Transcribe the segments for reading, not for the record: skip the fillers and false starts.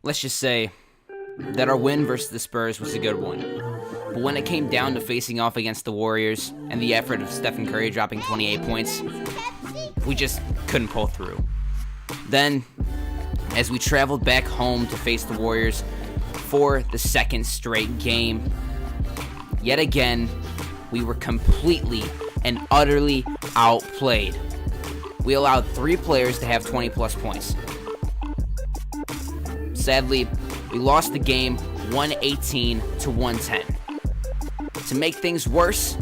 let's just say that our win versus the Spurs was a good one. But when it came down to facing off against the Warriors and the effort of Stephen Curry dropping 28 points, we just couldn't pull through. Then, as we traveled back home to face the Warriors for the second straight game, yet again, we were completely and utterly outplayed. We allowed 3 players to have 20-plus points. Sadly, we lost the game 118 to 110. To make things worse,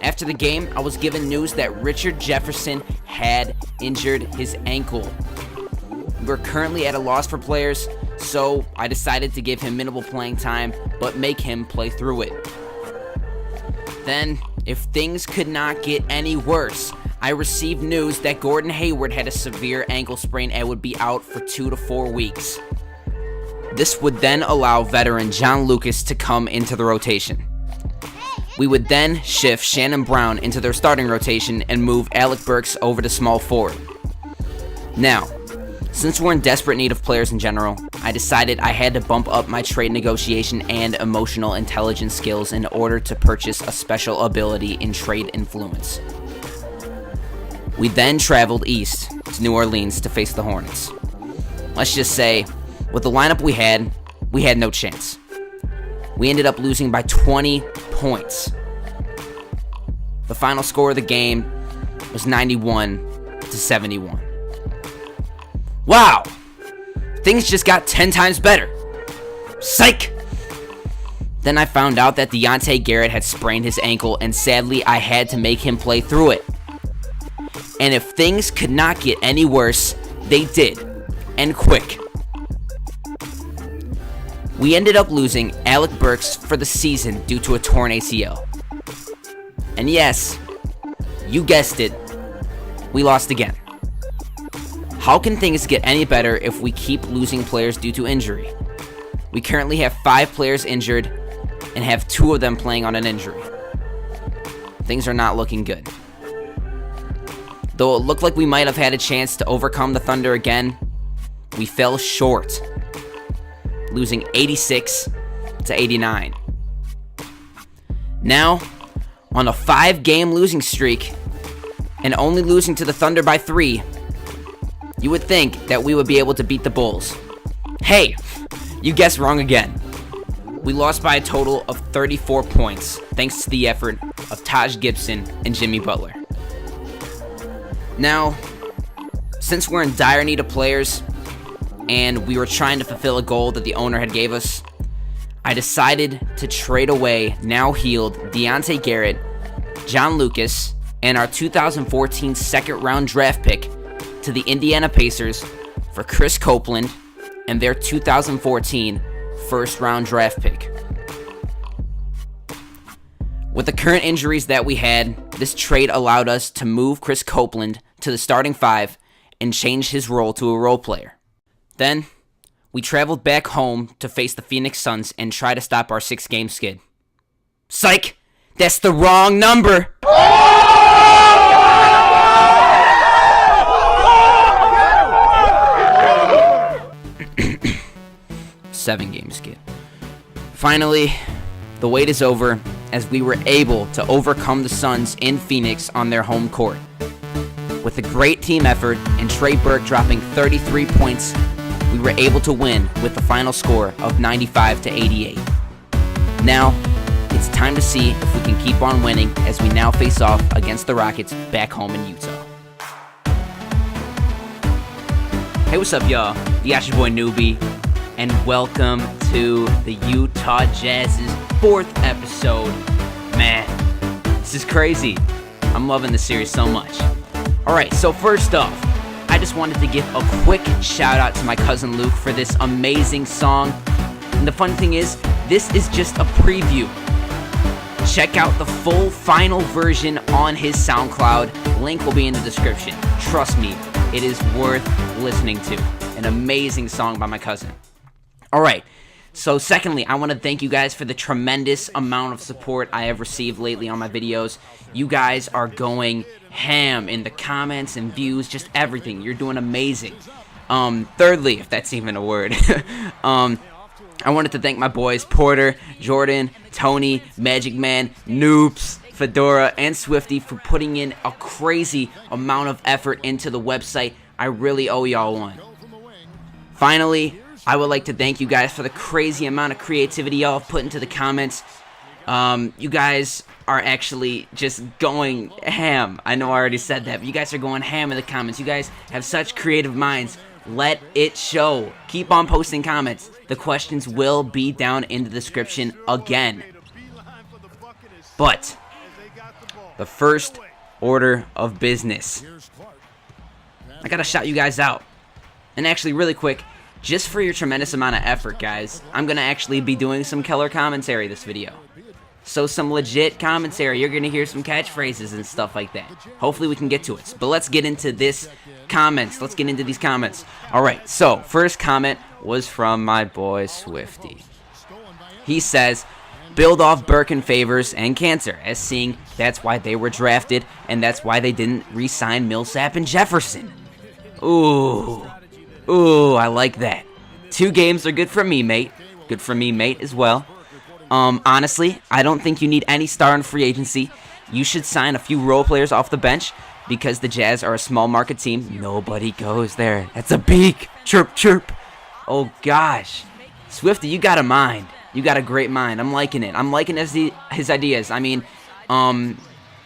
after the game, I was given news that Richard Jefferson had injured his ankle. We're currently at a loss for players, so I decided to give him minimal playing time, but make him play through it. Then, if things could not get any worse, I received news that Gordon Hayward had a severe ankle sprain and would be out for 2 to 4 weeks. This would then allow veteran John Lucas to come into the rotation. We would then shift Shannon Brown into their starting rotation and move Alec Burks over to small forward. Now, since we're in desperate need of players in general, I decided I had to bump up my trade negotiation and emotional intelligence skills in order to purchase a special ability in trade influence. We then traveled east to New Orleans to face the Hornets. Let's just say, with the lineup we had no chance. We ended up losing by 20 points. The final score of the game was 91 to 71. Wow! Things just got 10 times better. Psych! Then I found out that Deontay Garrett had sprained his ankle, and sadly I had to make him play through it. And if things could not get any worse, they did. And quick. We ended up losing Alec Burks for the season due to a torn ACL. And yes, you guessed it, we lost again. How can things get any better if we keep losing players due to injury? We currently have 5 players injured and have 2 of them playing on an injury. Things are not looking good. Though it looked like we might have had a chance to overcome the Thunder again, we fell short, losing 86 to 89. Now, on a 5-game losing streak, and only losing to the Thunder by 3, you would think that we would be able to beat the Bulls. Hey, you guessed wrong again. We lost by a total of 34 points, thanks to the effort of Taj Gibson and Jimmy Butler. Now, since we're in dire need of players, and we were trying to fulfill a goal that the owner had gave us, I decided to trade away now healed Deontay Garrett, John Lucas, and our 2014 second-round draft pick to the Indiana Pacers for Chris Copeland and their 2014 first-round draft pick. With the current injuries that we had, this trade allowed us to move Chris Copeland to the starting 5 and change his role to a role player. Then, we traveled back home to face the Phoenix Suns and try to stop our 6-game skid. Psych! That's the wrong number! 7-game skid. Finally, the wait is over as we were able to overcome the Suns in Phoenix on their home court. With a great team effort and Trey Burke dropping 33 points, we were able to win with the final score of 95 to 88. Now, it's time to see if we can keep on winning as we now face off against the Rockets back home in Utah. Hey, what's up, y'all? Yeah, it's your boy Noobie, and welcome to the Utah Jazz's 4th episode. Man, this is crazy. I'm loving this series so much. Alright, so first off, I just wanted to give a quick shout out to my cousin Luke for this amazing song. And the fun thing is, this is just a preview. Check out the full final version on his SoundCloud. Link will be in the description. Trust me, it is worth listening to. An amazing song by my cousin. Alright, so secondly, I want to thank you guys for the tremendous amount of support I have received lately on my videos. You guys are going ham in the comments and views, just everything. You're doing amazing. Thirdly, if that's even a word, I wanted to thank my boys Porter, Jordan, Tony, Magic Man, Noobs, Fedora, and Swifty for putting in a crazy amount of effort into the website. I really owe y'all one. Finally, I would like to thank you guys for the crazy amount of creativity y'all have put into the comments. You guys are actually just going ham. I know I already said that, but you guys are going ham in the comments. You guys have such creative minds. Let it show. Keep on posting comments. The questions will be down in the description again. But the first order of business, I gotta shout you guys out. And actually, really quick, just for your tremendous amount of effort, guys, I'm gonna actually be doing some killer commentary this video. So some legit commentary. You're gonna hear some catchphrases and stuff like that. Hopefully we can get to it. But let's get into this comments. Let's get into these comments. Alright, so first comment was from my boy Swifty. He says, build off Burke and Favors and Cancer, as seeing that's why they were drafted and that's why they didn't re-sign Millsap and Jefferson. Ooh, I like that. 2 games are good for me, mate. Good for me, mate, as well. Honestly, I don't think you need any star in free agency. You should sign a few role players off the bench because the Jazz are a small market team. Nobody goes there. That's a beak. Chirp, chirp. Oh, gosh. Swifty, you got a mind. You got a great mind. I'm liking it. I'm liking his ideas. I mean,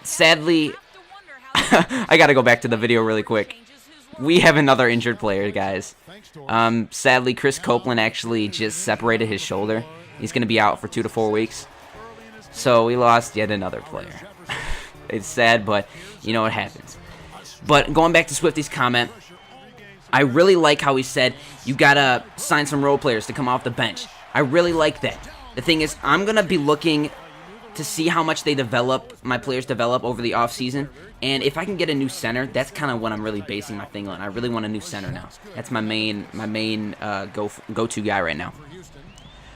sadly, I got to go back to the video really quick. We have another injured player, guys. Sadly, Chris Copeland actually just separated his shoulder. He's going to be out for 2 to 4 weeks. So we lost yet another player. It's sad, but you know what happens. But going back to Swifty's comment, I really like how he said you got to sign some role players to come off the bench. I really like that. The thing is, I'm going to be looking to see how much they develop, my players develop over the offseason. And if I can get a new center, that's kind of what I'm really basing my thing on. I really want a new center now. That's my main go-to guy right now.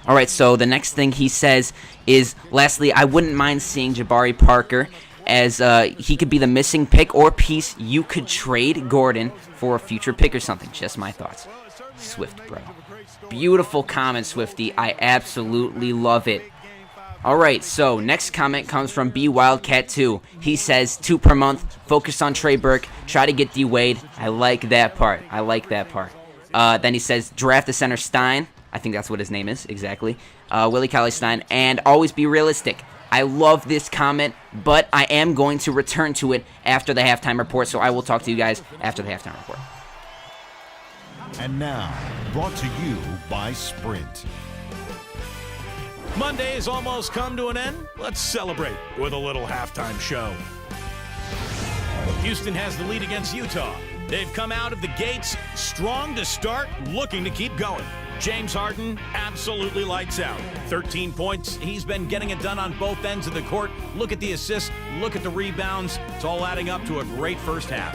Alright, so the next thing he says is, lastly, I wouldn't mind seeing Jabari Parker, as he could be the missing pick or piece you could trade Gordon for a future pick or something. Just my thoughts. Swift, bro. Beautiful comment, Swifty. I absolutely love it. Alright, so next comment comes from BWildcat2. He says, 2 per month, focus on Trey Burke, try to get D.Wade. I like that part. I like that part. Then he says, draft the center Stein. I think that's what his name is, exactly. Willie Cauley-Stein, and always be realistic. I love this comment, but I am going to return to it after the halftime report, so I will talk to you guys after the halftime report. And now, brought to you by Sprint. Monday has almost come to an end. Let's celebrate with a little halftime show. Houston has the lead against Utah. They've come out of the gates strong to start, looking to keep going. James Harden absolutely lights out. 13 points. He's been getting it done on both ends of the court. Look at the assists. Look at the rebounds. It's all adding up to a great first half.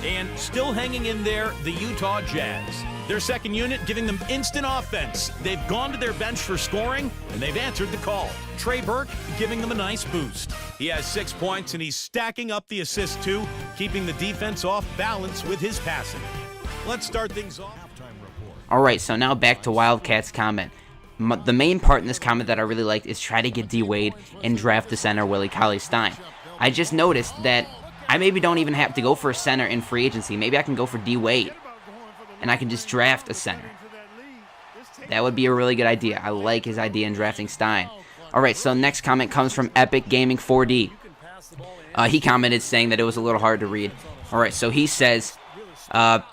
And still hanging in there, the Utah Jazz. Their second unit giving them instant offense. They've gone to their bench for scoring, and they've answered the call. Trey Burke giving them a nice boost. He has 6 points, and he's stacking up the assists too, keeping the defense off balance with his passing. Let's start things off. All right, so now back to Wildcat's comment. The main part in this comment that I really liked is try to get D-Wade and draft the center Willie Cauley-Stein. I just noticed that I maybe don't even have to go for a center in free agency. Maybe I can go for D-Wade, and I can just draft a center. That would be a really good idea. I like his idea in drafting Stein. All right, so next comment comes from Epic Gaming 4D. He commented saying that it was a little hard to read. All right, so he says,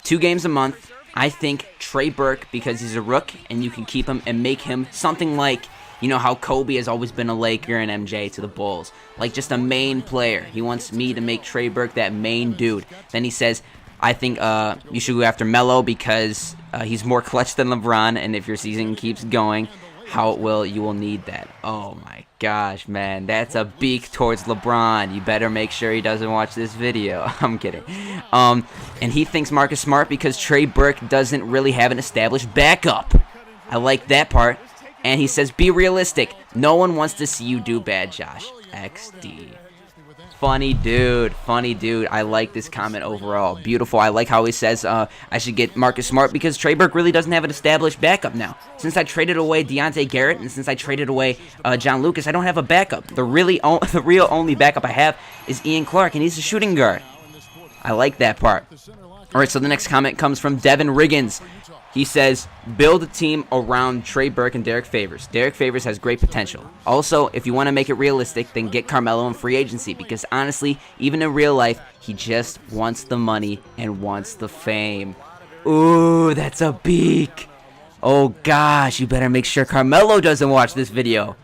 2 games a month. I think Trey Burke, because he's a rook, and you can keep him and make him something like, you know how Kobe has always been a Laker and MJ to the Bulls. Like just a main player. He wants me to make Trey Burke that main dude. Then he says, I think you should go after Melo because he's more clutch than LeBron, and if your season keeps going, you will need that. Oh my gosh, man. That's a beak towards LeBron. You better make sure he doesn't watch this video. I'm kidding. And he thinks Marcus Smart because Trey Burke doesn't really have an established backup. I like that part. And he says, be realistic. No one wants to see you do bad, Josh. XD. funny dude. Funny dude. I like this comment overall. Beautiful. I like how he says I should get Marcus Smart because Trey Burke really doesn't have an established backup now. Since I traded away Deontay Garrett and since I traded away John Lucas, I don't have a backup. The real only backup I have is Ian Clark, and he's a shooting guard. I like that part. All right, so the next comment comes from Devin Riggins. He says, build a team around Trey Burke and Derrick Favors. Derrick Favors has great potential. Also, if you want to make it realistic, then get Carmelo in free agency because honestly, even in real life, he just wants the money and wants the fame. Ooh, that's a beak. Oh gosh, you better make sure Carmelo doesn't watch this video.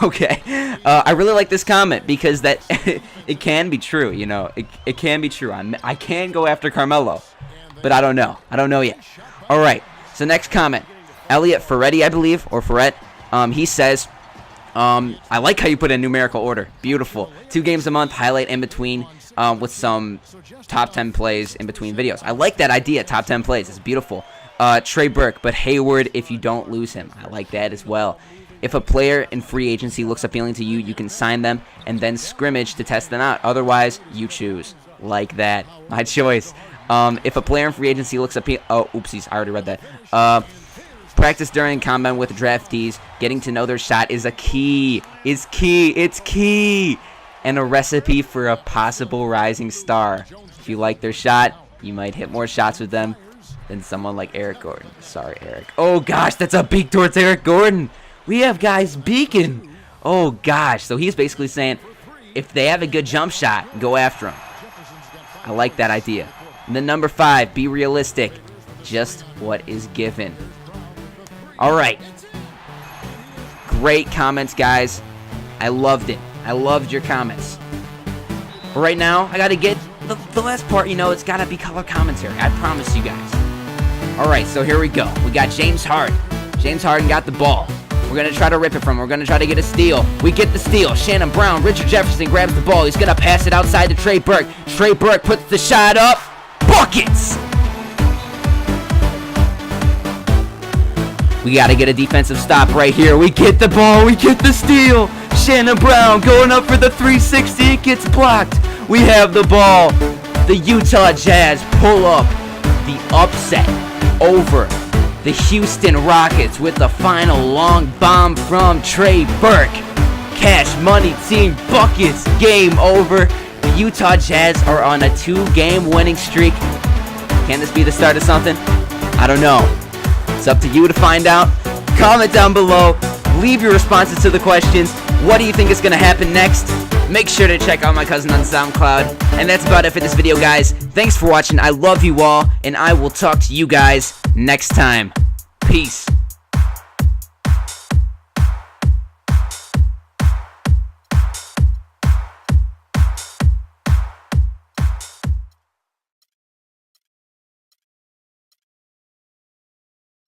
Okay, I really like this comment because that it can be true, you know. It can be true. I can go after Carmelo, but I don't know. I don't know yet. All right, so next comment. Elliot Ferretti, I believe, or Ferret. He says, I like how you put in numerical order. Beautiful. 2 games a month, highlight in between with some top 10 plays in between videos. I like that idea, top 10 plays. It's beautiful. Trey Burke, but Hayward if you don't lose him. I like that as well. If a player in free agency looks appealing to you, you can sign them and then scrimmage to test them out. Otherwise, you choose. Like that. My choice. If a player in free agency looks appealing... Oh, oopsies. I already read that. Practice during combine with draftees. Getting to know their shot is key. It's key. And a recipe for a possible rising star. If you like their shot, you might hit more shots with them than someone like Eric Gordon. Sorry, Eric. Oh, gosh. That's a beak towards Eric Gordon. We have guys beaking. Oh, gosh. So he's basically saying, if they have a good jump shot, go after them. I like that idea. And then number 5, be realistic. Just what is given. All right. Great comments, guys. I loved it. I loved your comments. But right now, I got to get the last part, you know, it's got to be color commentary. I promise you guys. All right, so here we go. We got James Harden. James Harden got the ball. We're going to try to rip it from him. We're going to try to get a steal. We get the steal. Shannon Brown, Richard Jefferson grabs the ball. He's going to pass it outside to Trey Burke. Trey Burke puts the shot up. Buckets! We got to get a defensive stop right here. We get the ball. We get the steal. Shannon Brown going up for the 360. It gets blocked. We have the ball. The Utah Jazz pull up the upset over the Houston Rockets with the final long bomb from Trey Burke. Cash Money Team buckets. Game over. The Utah Jazz are on a 2-game winning streak. Can this be the start of something? I don't know. It's up to you to find out. Comment down below. Leave your responses to the questions. What do you think is going to happen next? Make sure to check out my cousin on SoundCloud. And that's about it for this video, guys. Thanks for watching. I love you all. And I will talk to you guys next time. Peace.